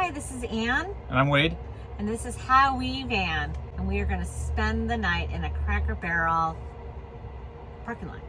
Hi, this is Ann. And I'm Wade. And this is How We Van. And we are going to spend the night in a Cracker Barrel parking lot.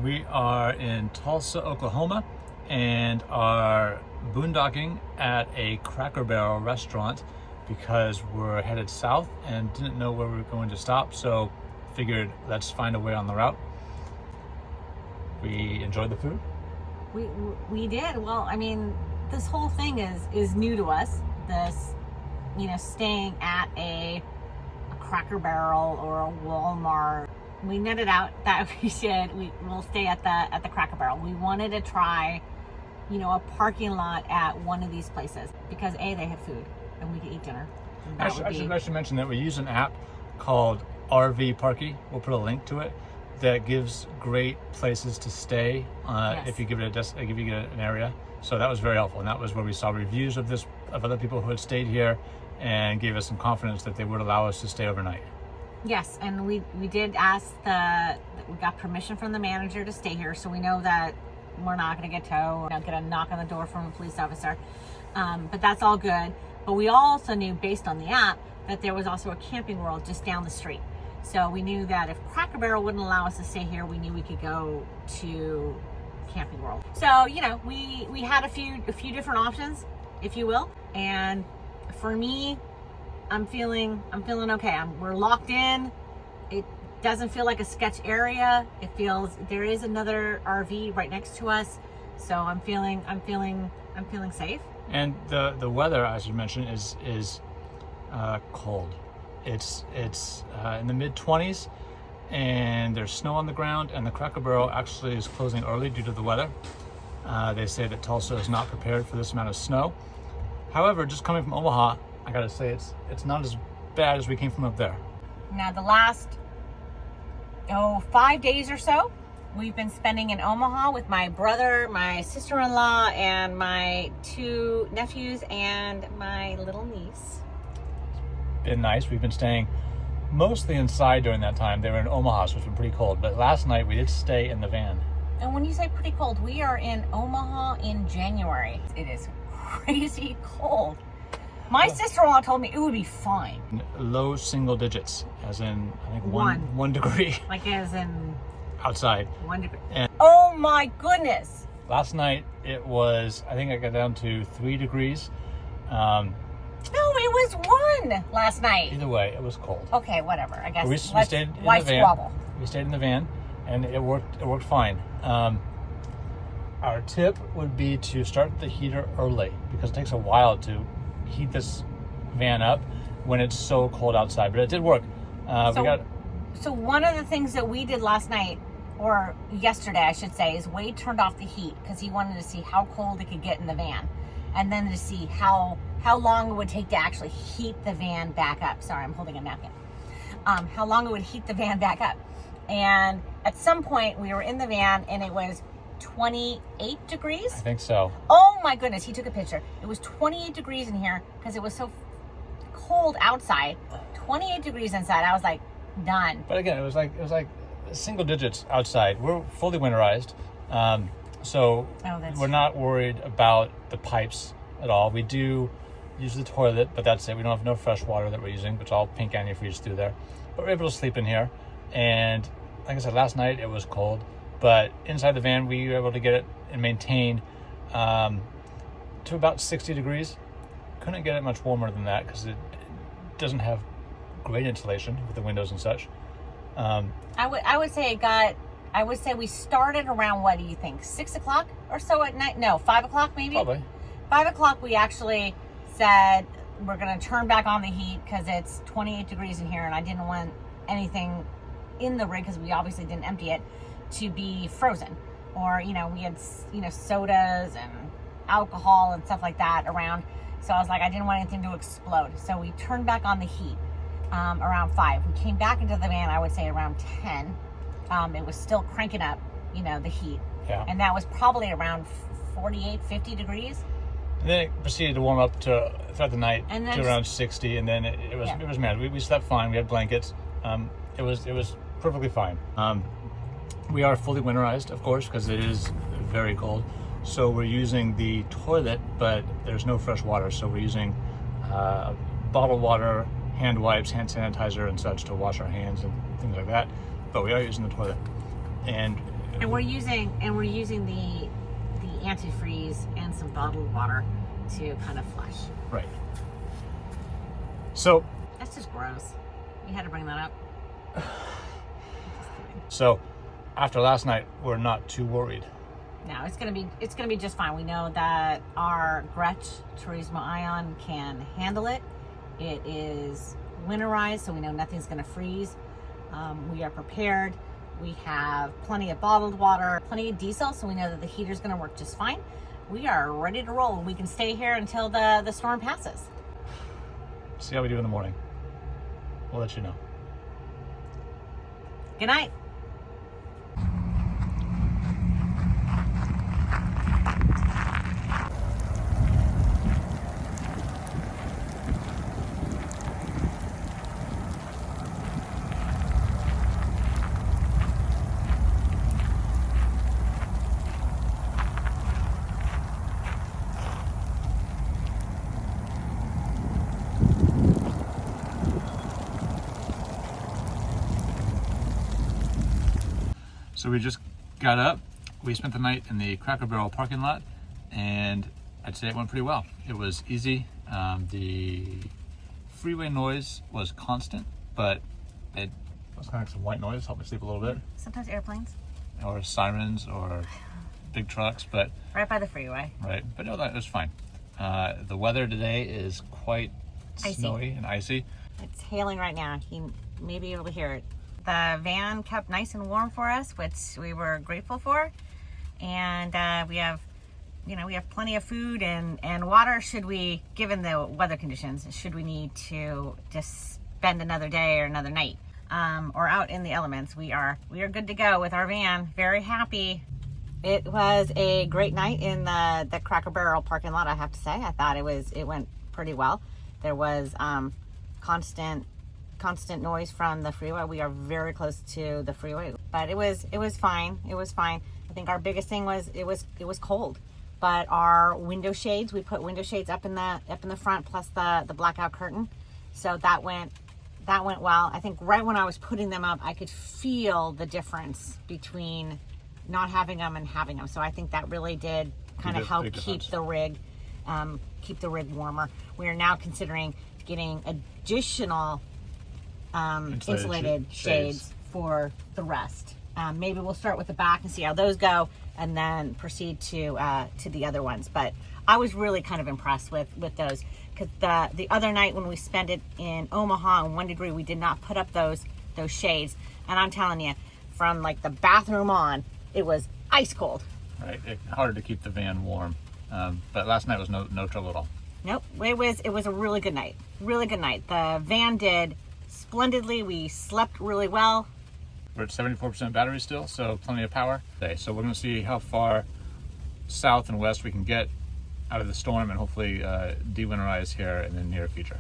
We are in Tulsa, Oklahoma, and are boondocking at a Cracker Barrel restaurant because we're headed south and didn't know where we were going to stop, so figured let's find a way on the route. We enjoyed the food. We did. Well, I mean, this whole thing is new to us. This, staying at a Cracker Barrel or a Walmart. We netted out that we'll stay at the Cracker Barrel. We wanted to try, a parking lot at one of these places because A, they had food and we could eat dinner. I should mention that we use an app called RV Parky. We'll put a link to it that gives great places to stay Yes. if you give it an area. So that was very helpful, and that was where we saw reviews of other people who had stayed here and gave us some confidence that they would allow us to stay overnight. Yes, and we did ask we got permission from the manager to stay here, so we know that we're not going to get towed, not get a knock on the door from a police officer. But that's all good. But we also knew, based on the app, that there was also a Camping World just down the street. So we knew that if Cracker Barrel wouldn't allow us to stay here, we knew we could go to Camping World. So, we had a few different options, if you will. And for me, I'm feeling okay. We're locked in. It doesn't feel like a sketch area. It feels there is another RV right next to us, so I'm feeling safe. And the weather, as you mentioned, is cold. It's in the mid-20s, and there's snow on the ground. And the Cracker Barrel actually is closing early due to the weather. They say that Tulsa is not prepared for this amount of snow. However, just coming from Omaha, I gotta say it's not as bad as we came from up there. Now the last 5 days or so, we've been spending in Omaha with my brother, my sister-in-law, and my 2 nephews and my little niece. Been nice. We've been staying mostly inside during that time. They were in Omaha, so it's been pretty cold. But last night we did stay in the van. And when you say pretty cold, we are in Omaha in January. It is crazy cold. My sister-in-law told me it would be fine. Low single digits, as in, I think, one degree. Like as in... outside. 1 degree. And oh my goodness! last night it was, I think I got down to 3 degrees. No, it was 1 last night. Either way, it was cold. Okay, whatever. I guess We stayed in the van. Squabble? We stayed in the van, and it worked fine. Our tip would be to start the heater early because it takes a while to heat this van up when it's so cold outside. But it did work. So one of the things that we did last night, or yesterday I should say, is Wade turned off the heat because he wanted to see how cold it could get in the van, and then to see how long it would take to actually heat the van back up. Sorry, I'm holding a napkin. How long it would heat the van back up. And at some point we were in the van and it was 28 degrees. I think so. Oh my goodness, he took a picture. It was 28 degrees in here because it was so cold outside. 28 degrees inside. I was like, done. But again, it was like single digits outside. We're fully winterized, so we're not worried about the pipes at all. We do use the toilet, but that's it. We don't have no fresh water that we're using. It's all pink antifreeze through there. But we're able to sleep in here. And like I said, last night it was cold, but inside the van we were able to get it and maintain to about 60 degrees. Couldn't get it much warmer than that because it doesn't have great insulation with the windows and such. I would say we started around, what do you think, 6 o'clock or so at night? No, 5 o'clock maybe? Probably. 5 o'clock we actually said we're going to turn back on the heat because it's 28 degrees in here and I didn't want anything in the rig, because we obviously didn't empty it, to be frozen. Or, we had, sodas and alcohol and stuff like that around. So I was like, I didn't want anything to explode. So we turned back on the heat around 5. We came back into the van, I would say around 10. It was still cranking up, you know, the heat. Yeah. And that was probably around 48, 50 degrees. And then it proceeded to warm up throughout the night to around 60, and then it was mad. We slept fine. We had blankets. It was perfectly fine. We are fully winterized, of course, because it is very cold. So we're using the toilet, but there's no fresh water. So we're using bottled water, hand wipes, hand sanitizer, and such to wash our hands and things like that. But we are using the toilet, and we're using the antifreeze and some bottled water to kind of flush. Right. So that's just gross. You had to bring that up. So after last night, we're not too worried. No, it's gonna be just fine. We know that our Grech Turismo Ion can handle it. It is winterized, so we know nothing's gonna freeze. We are prepared. We have plenty of bottled water, plenty of diesel, so we know that the heater's gonna work just fine. We are ready to roll. We can stay here until the storm passes. See how we do in the morning. We'll let you know. Good night. So we just got up. We spent the night in the Cracker Barrel parking lot, and I'd say it went pretty well. It was easy. The freeway noise was constant, but it was kind of some white noise, helped me sleep a little bit. Sometimes airplanes. Or sirens or big trucks, but... Right by the freeway. Right, but no, that was fine. The weather today is quite snowy and icy. It's hailing right now. You may be able to hear it. The van kept nice and warm for us, which we were grateful for. And we have plenty of food and water should we, given the weather conditions, should we need to just spend another day or another night or out in the elements. We are good to go with our van. Very happy. It was a great night in the Cracker Barrel parking lot, I have to say. I thought it went pretty well. There was constant noise from the freeway. We are very close to the freeway, but it was fine. It was fine. I think our biggest thing was it was cold, but our window shades, we put window shades up in the front, plus the blackout curtain, so that went well. I think right when I was putting them up, I could feel the difference between not having them and having them. So I think that really did kind of help keep the rig warmer. We are now considering getting additional insulated shades for the rest. Maybe we'll start with the back and see how those go, and then proceed to the other ones. But I was really kind of impressed with those, because the other night when we spent it in Omaha in 1 degree, we did not put up those shades, and I'm telling you, from like the bathroom on, it was ice cold. Right, hard to keep the van warm, but last night was no trouble at all. Nope, it was a really good night. Really good night. The van did splendidly. We slept really well. We're at 74% battery still, so plenty of power today. So we're going to see how far south and west we can get out of the storm, and hopefully de-winterize here in the near future.